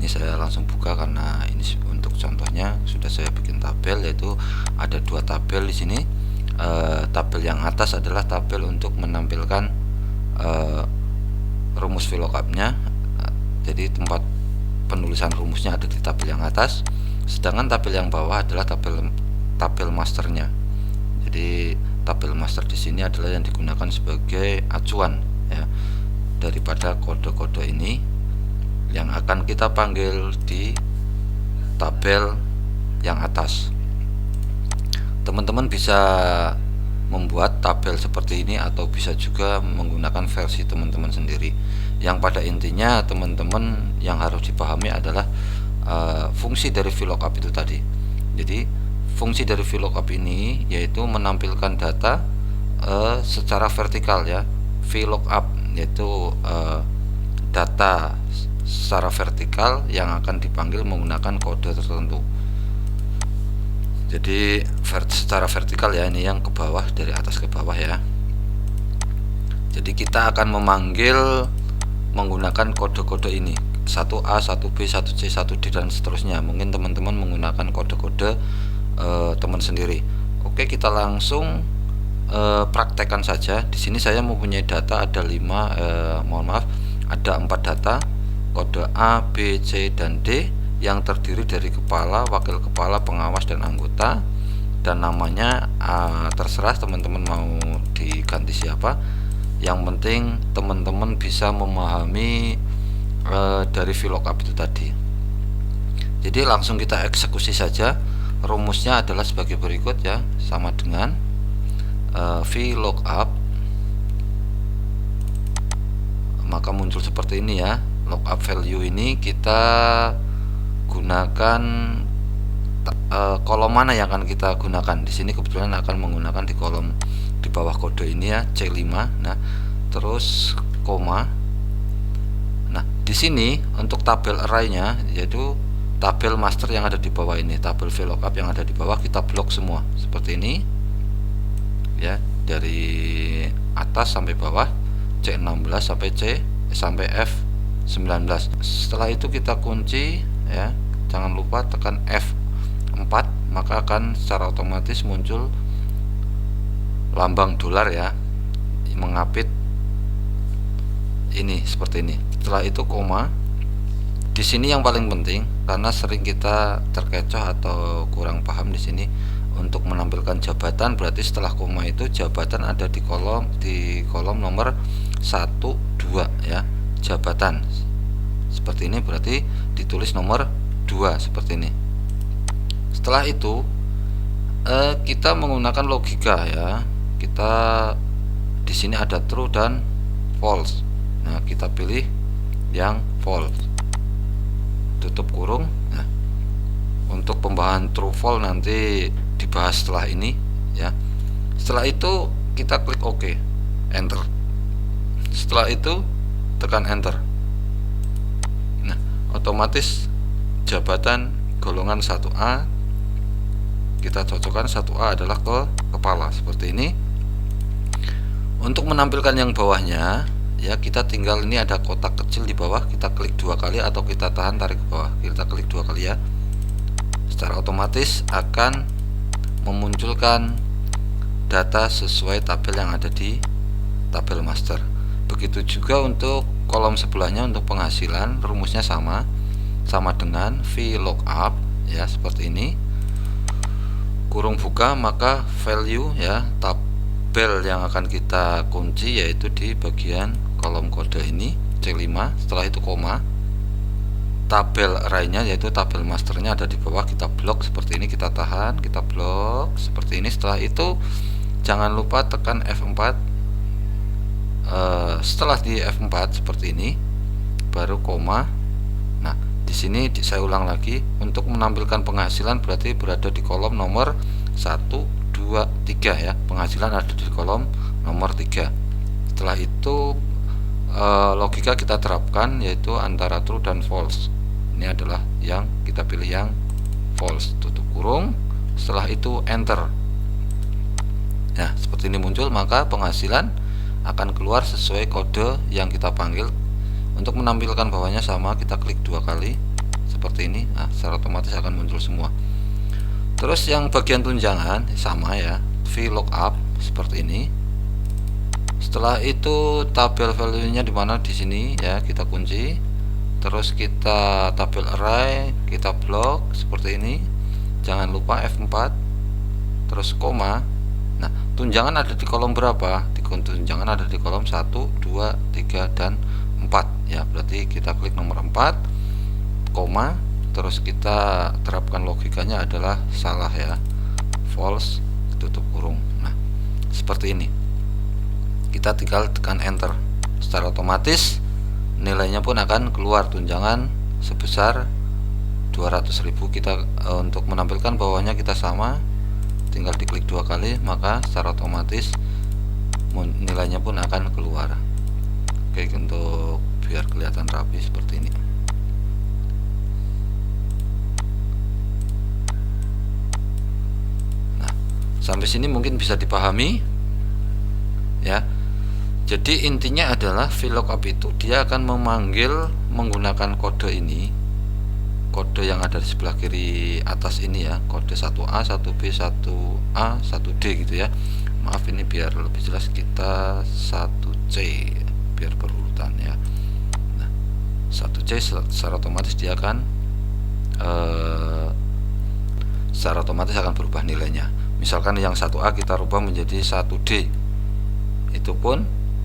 Ini saya langsung buka karena ini untuk contohnya sudah saya bikin tabel, yaitu ada dua tabel di sini. Tabel yang atas adalah tabel untuk menampilkan rumus VLOOKUP-nya. Jadi tempat penulisan rumusnya ada di tabel yang atas, sedangkan tabel yang bawah adalah tabel masternya. Jadi tabel master di sini adalah yang digunakan sebagai acuan ya daripada kode-kode ini yang akan kita panggil di tabel yang atas. Teman-teman bisa membuat tabel seperti ini atau bisa juga menggunakan versi teman-teman sendiri. Yang pada intinya teman-teman yang harus dipahami adalah fungsi dari VLOOKUP itu tadi. Jadi fungsi dari VLOOKUP ini yaitu menampilkan data secara vertikal ya. VLOOKUP yaitu data secara vertikal yang akan dipanggil menggunakan kode tertentu. Jadi secara vertikal ya, ini yang ke bawah dari atas ke bawah ya. Jadi kita akan memanggil menggunakan kode-kode ini, 1A, 1B, 1C, 1D dan seterusnya. Mungkin teman-teman menggunakan kode-kode teman sendiri. Oke, kita langsung praktekkan saja. Di sini saya mempunyai data ada 5 mohon maaf, ada 4 data, kode A, B, C dan D yang terdiri dari kepala, wakil kepala, pengawas dan anggota. Dan namanya terserah teman-teman mau diganti siapa. Yang penting teman-teman bisa memahami dari VLOOKUP itu tadi. Jadi langsung kita eksekusi saja. Rumusnya adalah sebagai berikut ya, sama dengan VLOOKUP, maka muncul seperti ini ya. Lookup value ini kita gunakan kolom mana yang akan kita gunakan. Di sini kebetulan akan menggunakan di kolom di bawah kode ini ya, C5. Nah, terus koma. Nah, di sini untuk tabel array-nya yaitu tabel master yang ada di bawah ini, tabel VLOOKUP yang ada di bawah kita blok semua seperti ini ya, dari atas sampai bawah, C16 sampai sampai F19. Setelah itu kita kunci ya, jangan lupa tekan F4, maka akan secara otomatis muncul lambang dolar ya, mengapit ini seperti ini. Setelah itu koma. Di sini yang paling penting karena sering kita terkecoh atau kurang paham di sini, untuk menampilkan jabatan berarti setelah koma itu jabatan ada di kolom nomor 1 2 ya, jabatan seperti ini berarti ditulis nomor 2 seperti ini. Setelah itu kita menggunakan logika ya. Kita di sini ada true dan false. Nah, kita pilih yang false. Tutup kurung. Nah, untuk pembahasan true false nanti dibahas setelah ini ya. Setelah itu kita klik OK, enter. Setelah itu tekan enter. Nah, otomatis jabatan golongan 1A kita cocokkan 1A adalah ke kepala seperti ini. Untuk menampilkan yang bawahnya ya, kita tinggal ini ada kotak kecil di bawah, kita klik 2 kali atau kita tahan tarik ke bawah. Kita klik 2 kali ya. Secara otomatis akan memunculkan data sesuai tabel yang ada di tabel master. Begitu juga untuk kolom sebelahnya, untuk penghasilan rumusnya sama dengan VLOOKUP ya, seperti ini. Kurung buka, maka value ya, tabel yang akan kita kunci yaitu di bagian kolom kode ini C5. Setelah itu koma. Tabel array-nya yaitu tabel masternya ada di bawah, kita blok seperti ini, kita tahan, kita blok seperti ini. Setelah itu jangan lupa tekan F4. Setelah di F4 seperti ini baru koma. Nah, di sini saya ulang lagi, untuk menampilkan penghasilan berarti berada di kolom nomor 1 2 3 ya. Penghasilan ada di kolom nomor 3. Setelah itu logika kita terapkan yaitu antara true dan false. Ini adalah yang kita pilih yang false, tutup kurung. Setelah itu enter. Nah, seperti ini muncul, maka penghasilan akan keluar sesuai kode yang kita panggil. Untuk menampilkan bawahnya sama, kita klik 2 kali, seperti ini. Nah, secara otomatis akan muncul semua. Terus yang bagian tunjangan sama ya, VLOOKUP seperti ini. Setelah itu tabel value-nya di mana, di sini ya, kita kunci. Terus kita tabel array, kita blok seperti ini. Jangan lupa F4. Terus koma. Nah, tunjangan ada di kolom berapa? Tunjangan ada di kolom 1, 2, 3 dan 4 ya. Berarti kita klik nomor 4, koma, terus kita terapkan logikanya adalah salah ya, false, tutup kurung. Nah, seperti ini. Kita tinggal tekan enter, secara otomatis nilainya pun akan keluar tunjangan sebesar 200.000. Kita untuk menampilkan bawahnya kita sama, tinggal diklik 2 kali, maka secara otomatis nilainya pun akan keluar. Oke, untuk biar kelihatan rapi seperti ini. Sampai sini mungkin bisa dipahami ya. Jadi intinya adalah VLOOKUP itu dia akan memanggil menggunakan kode ini, kode yang ada di sebelah kiri atas ini ya, kode 1A, 1B, 1A, 1D gitu ya. Maaf, ini biar lebih jelas kita 1C biar berurutan ya. Nah, 1C secara otomatis dia akan secara otomatis akan berubah nilainya. Misalkan yang 1A kita rubah menjadi 1D, itu pun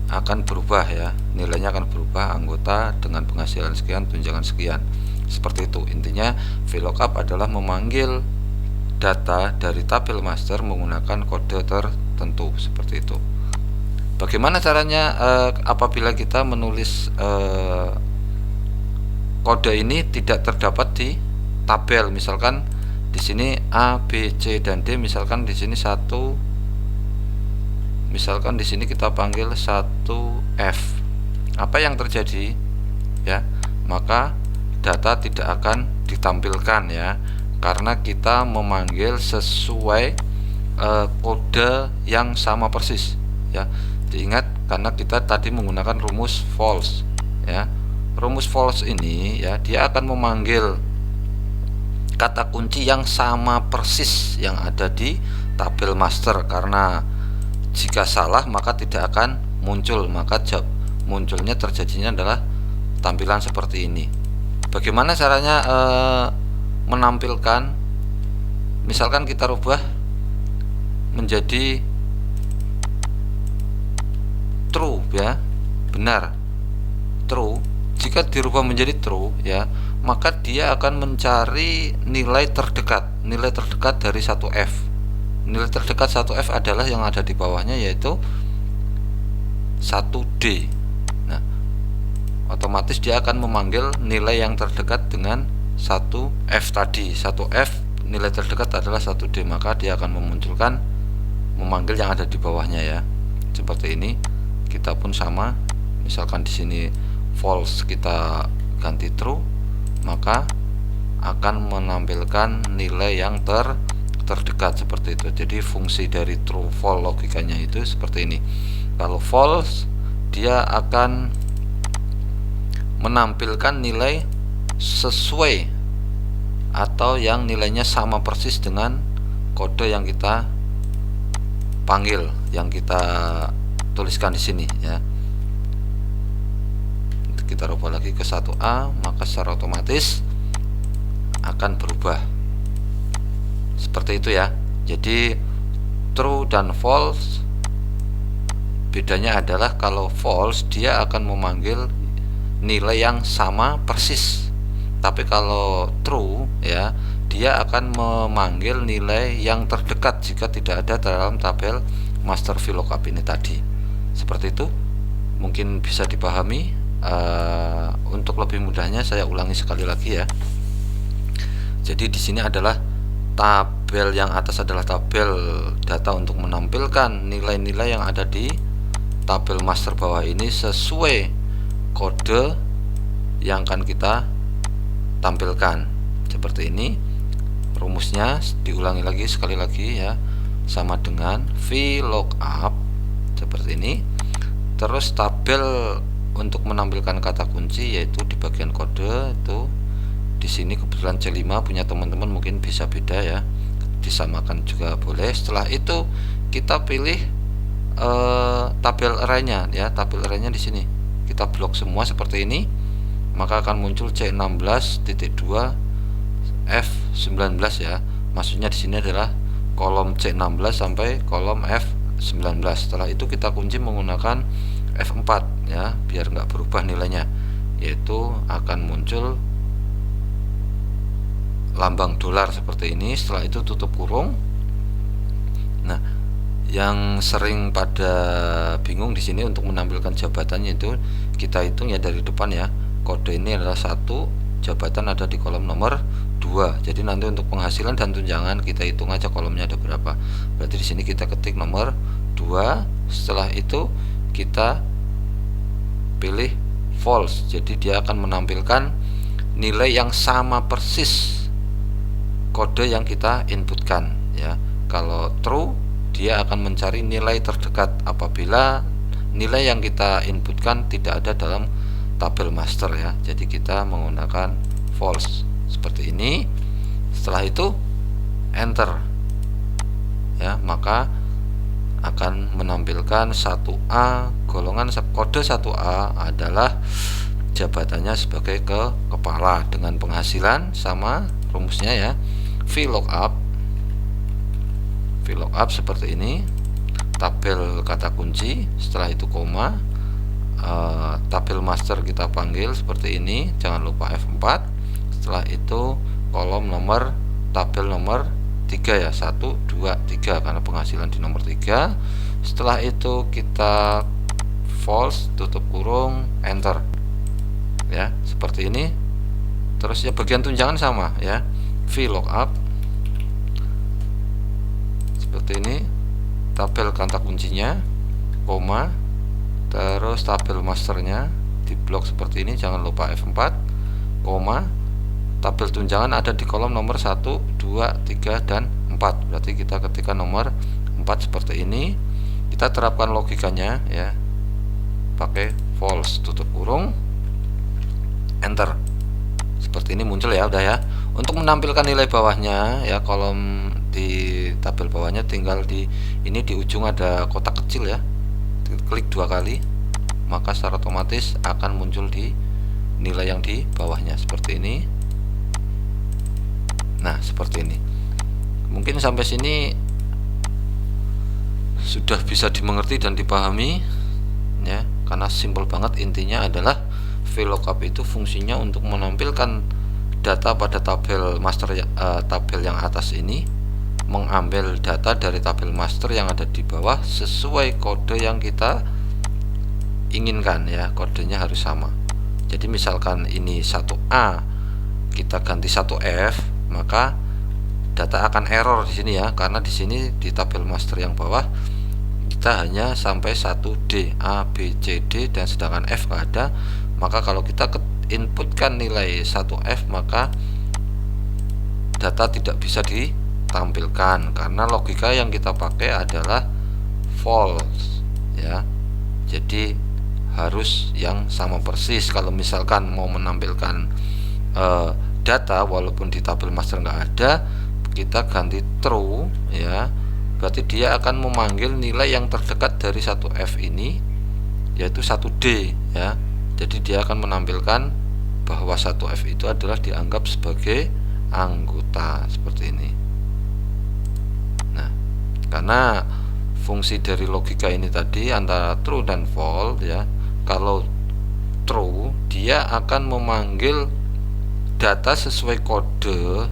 akan berubah ya, nilainya akan berubah, anggota dengan penghasilan sekian, tunjangan sekian. Seperti itu. Intinya VLOOKUP adalah memanggil data dari tabel master menggunakan kode tertentu, seperti itu. Bagaimana caranya apabila kita menulis kode ini tidak terdapat di tabel, misalkan di sini A, B, C dan D, misalkan di sini misalkan di sini kita panggil 1F. Apa yang terjadi ya? Maka data tidak akan ditampilkan ya, karena kita memanggil sesuai kode yang sama persis ya. Diingat, karena kita tadi menggunakan rumus false ya. Rumus false ini ya, dia akan memanggil kata kunci yang sama persis yang ada di tabel master, karena jika salah maka tidak akan muncul, maka munculnya terjadinya adalah tampilan seperti ini. Bagaimana caranya menampilkan, misalkan kita rubah menjadi true ya, benar, true. Jika dirubah menjadi true ya, maka dia akan mencari nilai terdekat dari 1F. Nilai terdekat 1F adalah yang ada di bawahnya, yaitu 1D. Nah, otomatis dia akan memanggil nilai yang terdekat dengan 1F tadi. 1F nilai terdekat adalah 1D, maka dia akan memanggil yang ada di bawahnya ya. Seperti ini. Kita pun sama. Misalkan di sini false, kita ganti true, maka akan menampilkan nilai yang terdekat seperti itu. Jadi fungsi dari true false logikanya itu seperti ini. Kalau false, dia akan menampilkan nilai sesuai atau yang nilainya sama persis dengan kode yang kita panggil, yang kita tuliskan di sini ya. Kita rubah lagi ke 1A, maka secara otomatis akan berubah seperti itu ya. Jadi true dan false, bedanya adalah kalau false dia akan memanggil nilai yang sama persis, tapi kalau true ya, dia akan memanggil nilai yang terdekat jika tidak ada dalam tabel master VLOOKUP ini tadi. Seperti itu, mungkin bisa dipahami. Untuk lebih mudahnya saya ulangi sekali lagi ya. Jadi di sini adalah tabel yang atas adalah tabel data untuk menampilkan nilai-nilai yang ada di tabel master bawah ini sesuai kode yang akan kita tampilkan. Seperti ini rumusnya, diulangi lagi sekali lagi ya, sama dengan VLOOKUP seperti ini. Terus tabel untuk menampilkan kata kunci, yaitu di bagian kode itu Di sini kebetulan C5, punya teman-teman mungkin bisa beda ya, disamakan juga boleh. Setelah itu kita pilih tabel arraynya ya. Tabel arraynya di sini kita blok semua seperti ini, maka akan muncul C16.2 F19 ya. Maksudnya di sini adalah kolom C16 sampai kolom F19. Setelah itu kita kunci menggunakan F4 ya, biar nggak berubah nilainya, yaitu akan muncul lambang dolar seperti ini. Setelah itu tutup kurung. Nah, yang sering pada bingung di sini untuk menampilkan jabatannya itu kita hitung ya dari depan ya. Kode ini adalah 1, jabatan ada di kolom nomor 2. Jadi nanti untuk penghasilan dan tunjangan kita hitung aja kolomnya ada berapa. Berarti di sini kita ketik nomor 2. Setelah itu kita pilih false. Jadi dia akan menampilkan nilai yang sama persis kode yang kita inputkan ya. Kalau true, dia akan mencari nilai terdekat apabila nilai yang kita inputkan tidak ada dalam tabel master ya. Jadi kita menggunakan false seperti ini. Setelah itu enter ya, maka akan menampilkan 1A, golongan kode 1A adalah jabatannya sebagai kepala dengan penghasilan sama rumusnya ya. VLOOKUP seperti ini, tabel kata kunci, setelah itu koma, tabel master kita panggil seperti ini, jangan lupa F4. Setelah itu kolom nomor, tabel nomor 3 ya, 1, 2, 3 karena penghasilan di nomor 3. Setelah itu kita false, tutup kurung, enter ya, seperti ini. Terus ya bagian tunjangan sama ya, VLOOKUP seperti ini, tabel kata kuncinya, koma, terus tabel masternya di blok seperti ini, jangan lupa F4, koma, tabel tunjangan ada di kolom nomor 1, 2, 3, dan 4. Berarti kita ketikkan nomor 4 seperti ini. Kita terapkan logikanya ya, pakai false, tutup kurung, enter. Seperti ini muncul ya, udah ya. Untuk menampilkan nilai bawahnya ya, kolom di tabel bawahnya tinggal di ini, di ujung ada kotak kecil ya, klik 2 kali, maka secara otomatis akan muncul di nilai yang di bawahnya seperti ini. Nah, seperti ini. Mungkin sampai sini sudah bisa dimengerti dan dipahami ya, karena simpel banget. Intinya adalah VLOOKUP itu fungsinya untuk menampilkan data pada tabel master tabel yang atas ini, mengambil data dari tabel master yang ada di bawah sesuai kode yang kita inginkan ya, kodenya harus sama. Jadi misalkan ini 1A kita ganti 1F, maka data akan error di sini ya, karena di sini di tabel master yang bawah kita hanya sampai 1D, A, B, C, D, dan sedangkan F nggak ada. Maka kalau kita inputkan nilai 1F, maka data tidak bisa ditampilkan karena logika yang kita pakai adalah false ya. Jadi harus yang sama persis. Kalau misalkan mau menampilkan data walaupun di tabel master nggak ada, kita ganti true ya, berarti dia akan memanggil nilai yang terdekat dari 1F ini, yaitu 1D ya. Jadi dia akan menampilkan bahwa 1F itu adalah dianggap sebagai anggota seperti ini. Nah, karena fungsi dari logika ini tadi antara true dan false ya. Kalau true, dia akan memanggil data sesuai kode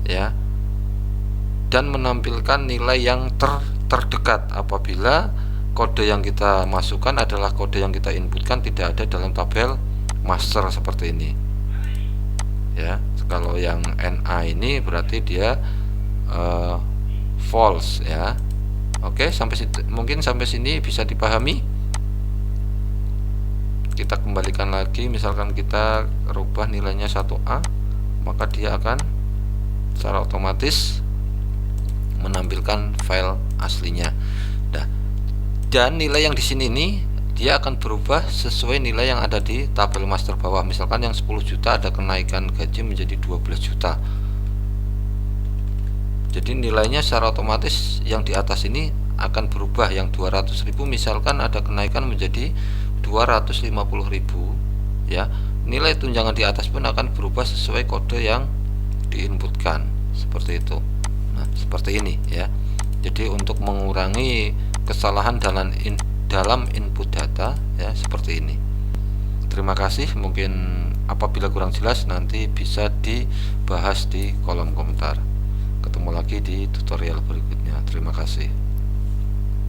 ya, dan menampilkan nilai yang terdekat apabila kode yang kita masukkan adalah kode yang kita inputkan tidak ada dalam tabel master seperti ini ya. Kalau yang NA ini berarti dia false ya. Oke, mungkin sampai sini bisa dipahami. Kita kembalikan lagi, misalkan kita rubah nilainya 1A, maka dia akan secara otomatis menampilkan file aslinya. Nah, dan nilai yang di sini ini dia akan berubah sesuai nilai yang ada di tabel master bawah. Misalkan yang 10 juta ada kenaikan gaji menjadi 12 juta. Jadi nilainya secara otomatis yang di atas ini akan berubah. Yang 200.000 misalkan ada kenaikan menjadi 250.000 ya. Nilai tunjangan di atas pun akan berubah sesuai kode yang diinputkan, seperti itu. Nah, seperti ini ya. Jadi untuk mengurangi kesalahan dalam input data ya, seperti ini. Terima kasih. Mungkin apabila kurang jelas nanti bisa dibahas di kolom komentar. Ketemu lagi di tutorial berikutnya. Terima kasih.